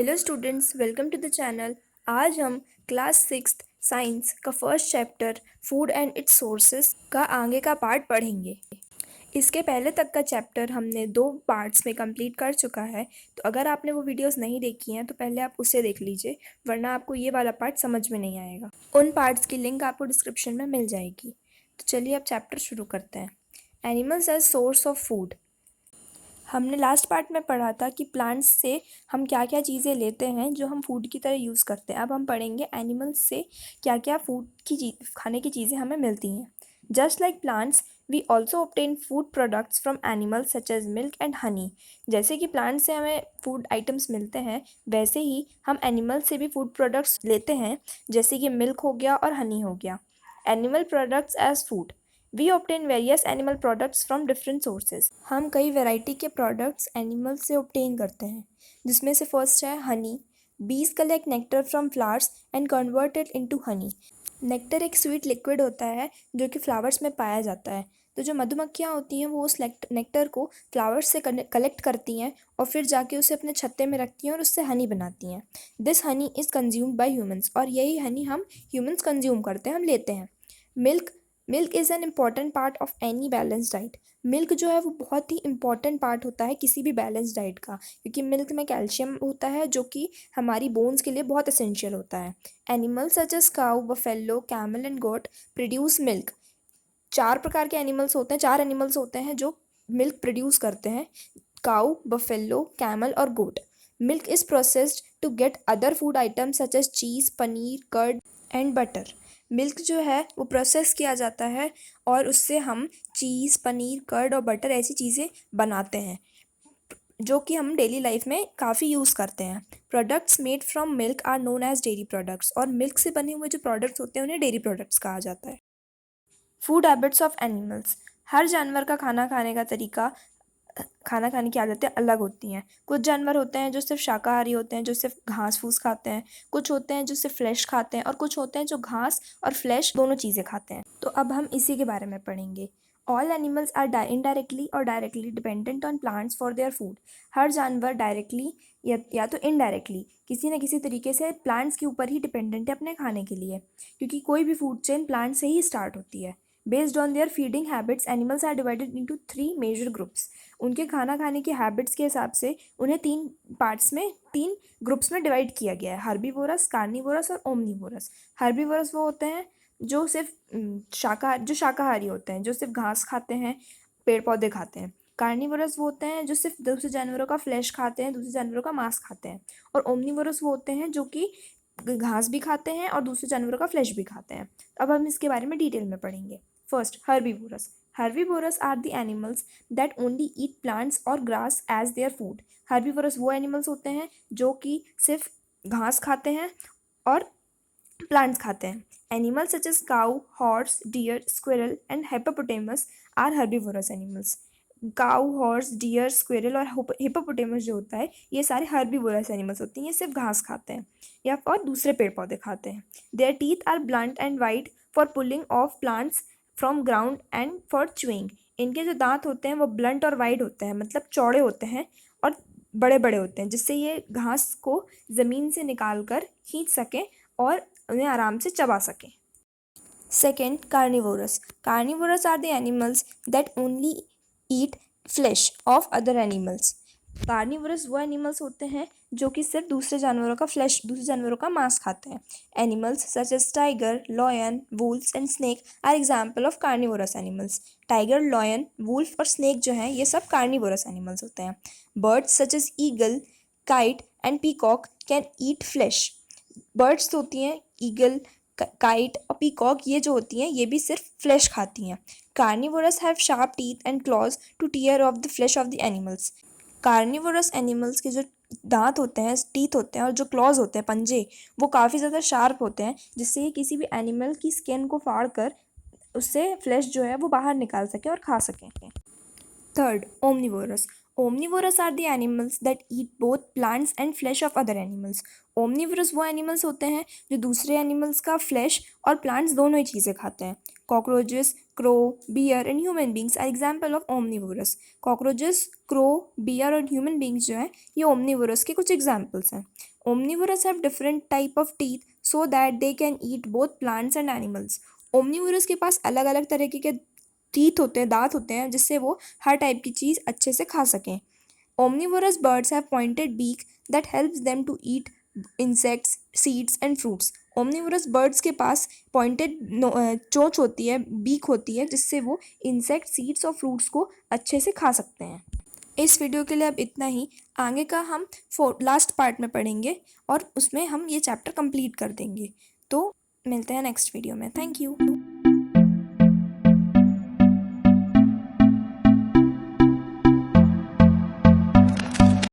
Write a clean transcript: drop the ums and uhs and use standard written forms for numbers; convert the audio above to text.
Hello students, welcome to the channel. आज हम class 6 science का first chapter food and its sources का आगे का पार्ट पढ़ेंगे। इसके पहले तक का चैप्टर हमने 2 पार्ट्स में कंप्लीट कर चुका है, तो अगर आपने वो वीडियोस नहीं देखी हैं तो पहले आप उसे देख लीजिए, वरना आपको ये वाला पार्ट समझ में नहीं आएगा। उन पार्ट्स की लिंक आपको डिस्क्रिप्शन में मिल जाएगी। तो चलिए अब चैप्टर शुरू करते हैं। Animals as source of food. हमने लास्ट पार्ट में पढ़ा था कि प्लांट्स से हम क्या क्या चीज़ें लेते हैं जो हम फूड की तरह यूज़ करते हैं। अब हम पढ़ेंगे एनिमल्स से क्या क्या खाने की चीज़ें हमें मिलती हैं। Just like plants we also obtain food products from animals such as milk and honey. जैसे कि प्लांट्स से हमें फूड आइटम्स मिलते हैं, वैसे ही हम एनिमल से भी फूड प्रोडक्ट्स लेते हैं, जैसे कि मिल्क हो गया और हनी हो गया। Animal products as food. We obtain various animal products from different sources. हम कई वैरायटी के प्रोडक्ट्स एनिमल से ऑब्टेन करते हैं, जिसमें से फर्स्ट है हनी। बीज collect nectar from flowers and convert it into Honey. Nectar एक स्वीट लिक्विड होता है जो कि फ्लावर्स में पाया जाता है। तो जो मधुमक्खियाँ होती हैं वो उस नेक्टर को फ्लावर्स से कलेक्ट करती हैं और फिर जाके उसे अपने छत्ते में रखती हैं और उससे हनी बनाती हैं। This Honey is consumed by humans, और यही हनी हम ह्यूमंस कंज्यूम करते हैं, हम लेते हैं। Milk is an important part of any balance diet. Milk जो है वो बहुत ही इम्पॉर्टेंट पार्ट होता है किसी भी बैलेंस डाइट का, क्योंकि मिल्क में कैल्शियम होता है जो कि हमारी बोन्स के लिए बहुत एसेंशियल होता है। Animals such as cow, buffalo, camel and goat produce milk. 4 प्रकार के एनिमल्स होते हैं, 4 एनिमल्स होते हैं जो मिल्क प्रोड्यूस करते हैं: काउ, बफेलो, कैमल और goat. Milk is processed to get other food items such as cheese, paneer, curd and butter. Milk जो है वो प्रोसेस किया जाता है और उससे हम चीज़, पनीर, कर्ड और बटर ऐसी चीज़ें बनाते हैं जो कि हम डेली लाइफ में काफ़ी यूज़ करते हैं। Products made from milk are known as dairy products, और मिल्क से बने हुए जो प्रोडक्ट्स होते हैं उन्हें डेयरी प्रोडक्ट्स कहा जाता है। Food habits of animals. हर जानवर का खाना खाने की आदतें अलग होती हैं। कुछ जानवर होते हैं जो सिर्फ शाकाहारी होते हैं, जो सिर्फ घास फूस खाते हैं। कुछ होते हैं जो सिर्फ फ्लैश खाते हैं, और कुछ होते हैं जो घास और फ्लैश दोनों चीज़ें खाते हैं। तो अब हम इसी के बारे में पढ़ेंगे। ऑल एनिमल्स आर इनडायरेक्टली और directly dependent on plants for their food. हर जानवर डायरेक्टली या तो इनडायरेक्टली किसी न किसी तरीके से प्लांट्स के ऊपर ही डिपेंडेंट है अपने खाने के लिए, क्योंकि कोई भी फूड चेन प्लांट से ही स्टार्ट होती है। Based on their feeding habits animals are divided into 3 major groups. उनके खाना खाने की हैबिट्स के हिसाब से उन्हें 3 ग्रुप्स में डिवाइड किया गया है: हर्बीवोरस, कार्निवोरस और ओमनीवोरस। हर्बीवोरस वो होते हैं जो सिर्फ शाकाहारी होते हैं, जो सिर्फ घास खाते हैं, पेड़ पौधे खाते हैं। कार्निवोरस वो होते हैं जो सिर्फ दूसरे जानवरों का फ्लैश खाते हैं, दूसरे जानवरों का मांस खाते हैं। और ओमनीवोरस वो होते हैं जो कि घास भी खाते हैं और दूसरे जानवरों का फ्लैश भी खाते हैं। अब हम इसके बारे में डिटेल में पढ़ेंगे। First, herbivores. Herbivores are the animals that only eat plants or grass as their food. Herbivores वो एनिमल्स होते हैं जो कि सिर्फ घास खाते हैं और प्लांट्स खाते हैं। Animals such as cow, horse, deer, squirrel and hippopotamus are herbivores animals. Cow, horse, deer, squirrel और हिप्पोपोटेमस जो होता है, ये सारे हर्बीवोरस एनिमल्स होते हैं। ये सिर्फ घास खाते हैं या और दूसरे पेड़ पौधे खाते हैं। Their teeth are blunt and wide for pulling of plants from ground and for chewing. इनके जो दांत होते हैं वो ब्लंट और वाइड होते हैं, मतलब चौड़े होते हैं और बड़े बड़े होते हैं, जिससे ये घास को ज़मीन से निकाल कर खींच सकें और उन्हें आराम से चबा सकें। Second, carnivores. Carnivores are the animals that only eat flesh of other animals. Carnivores वो एनिमल्स होते हैं जो कि सिर्फ दूसरे जानवरों का मांस खाते हैं। Animals such as tiger, lion, wolfs and snake are example of carnivores animals. Tiger, lion, wolf और स्नेक जो हैं ये सब कार्निवोरस एनिमल्स होते हैं। Birds such as eagle, kite and peacock can eat flesh. Birds होती हैं ईगल, काइट और पीकॉक, ये जो होती हैं ये भी सिर्फ फ्लैश खाती हैं। Carnivores have sharp teeth and claws to tear off the flesh of the animals. Carnivores animals के जो दांत होते हैं, टीथ होते हैं और जो क्लॉज होते हैं, पंजे, वो काफ़ी ज़्यादा शार्प होते हैं, जिससे ये किसी भी एनिमल की स्किन को फाड़ कर उससे फ्लैश जो है वो बाहर निकाल सकें और खा सकें। Third, omnivores. Omnivores are the animals that eat both plants and flesh of other animals. Omnivores वो एनिमल्स होते हैं जो दूसरे एनिमल्स का फ्लैश और प्लांट्स दोनों ही चीज़ें खाते हैं। Cockroaches, crow, bear and human beings are example of omnivorous. Cockroaches, crow, bear और human beings जो हैं ये omnivorous के कुछ examples हैं. Omnivorous have different type of teeth so that they can eat both plants and animals. Omnivorous के पास अलग अलग तरीके के टीथ होते हैं, दांत होते हैं, जिससे वो हर टाइप की चीज़ अच्छे से खा सकें. Omnivorous birds have pointed beak that helps them to eat insects, seeds and fruits. Omnivorous birds के पास pointed चोंच होती है, बीक होती है, जिससे वो इंसेक्ट, सीड्स और फ्रूट्स को अच्छे से खा सकते हैं. इस वीडियो के लिए अब इतना ही. आगे का हम लास्ट पार्ट में पढ़ेंगे और उसमें हम ये चैप्टर कंप्लीट कर देंगे. तो मिलते हैं नेक्स्ट वीडियो में. Thank you.